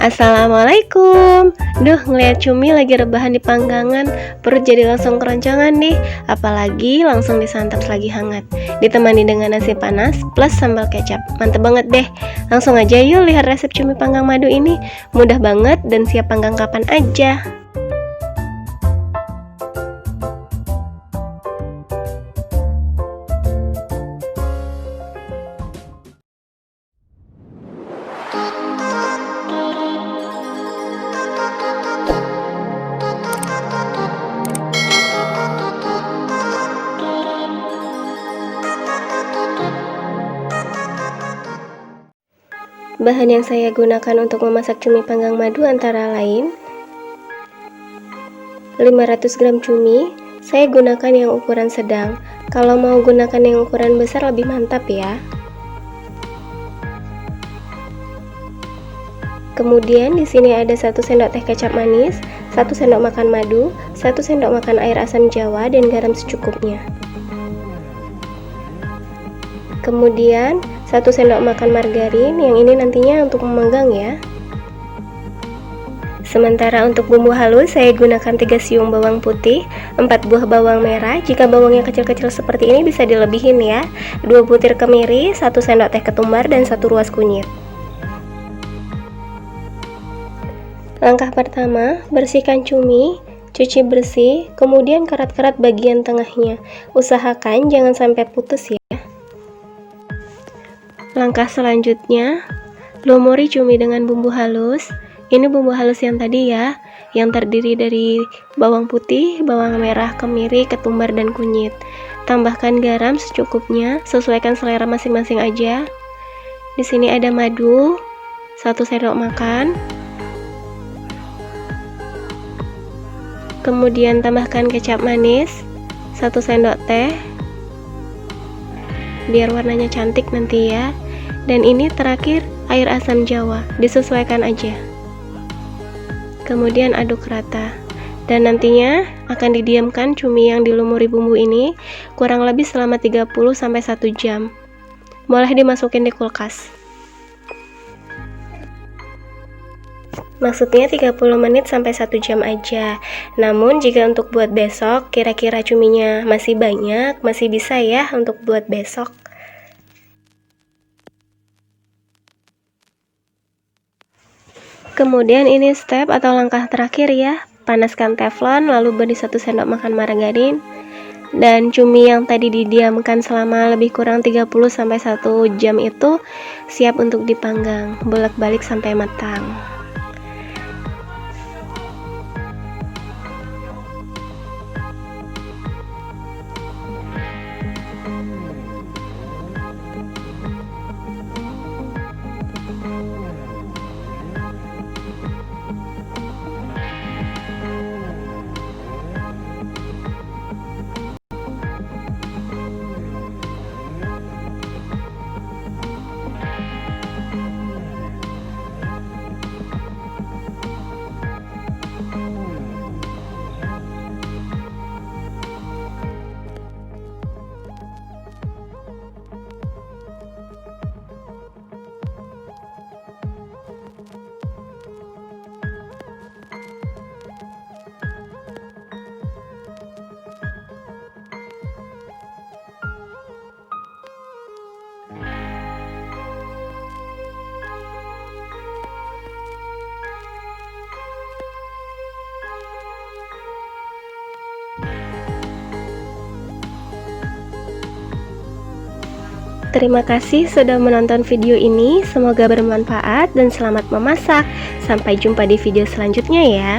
Assalamualaikum. Duh, ngeliat cumi lagi rebahan di panggangan, perut jadi langsung keroncongan nih. Apalagi langsung disantap lagi hangat, ditemani dengan nasi panas plus sambal kecap. Mantep banget deh. Langsung aja yuk lihat resep cumi panggang madu ini. Mudah banget dan siap panggang kapan aja. Bahan yang saya gunakan untuk memasak cumi panggang madu antara lain 500 gram cumi, saya gunakan yang ukuran sedang. Kalau mau gunakan yang ukuran besar lebih mantap ya. Kemudian di sini ada 1 sendok teh kecap manis, 1 sendok makan madu, 1 sendok makan air asam jawa dan garam secukupnya. Kemudian 1 sendok makan margarin, yang ini nantinya untuk memanggang ya. Sementara untuk bumbu halus saya gunakan 3 siung bawang putih, 4 buah bawang merah. Jika bawangnya kecil-kecil seperti ini bisa dilebihin ya. 2 butir kemiri, 1 sendok teh ketumbar dan 1 ruas kunyit. Langkah pertama, bersihkan cumi, cuci bersih, kemudian kerat-kerat bagian tengahnya. Usahakan jangan sampai putus ya. Langkah selanjutnya, lumuri cumi dengan bumbu halus. Ini bumbu halus yang tadi ya, yang terdiri dari bawang putih, bawang merah, kemiri, ketumbar, dan kunyit. Tambahkan garam secukupnya, sesuaikan selera masing-masing aja. Di sini ada madu, 1 sendok makan. Kemudian tambahkan kecap manis, 1 sendok teh. Biar warnanya cantik nanti ya. Dan ini terakhir air asam jawa, disesuaikan aja. Kemudian aduk rata. Dan nantinya akan didiamkan cumi yang dilumuri bumbu ini kurang lebih selama 30-1 jam. Boleh dimasukin di kulkas. Maksudnya 30 menit sampai 1 jam aja. Namun jika untuk buat besok, kira-kira cuminya masih banyak, masih bisa ya untuk buat besok. Kemudian ini step atau langkah terakhir ya. Panaskan teflon, lalu beri 1 sendok makan margarin. Dan cumi yang tadi didiamkan selama lebih kurang 30-1 jam itu siap untuk dipanggang, bolak-balik sampai matang. Terima kasih sudah menonton video ini, semoga bermanfaat dan selamat memasak. Sampai jumpa di video selanjutnya ya.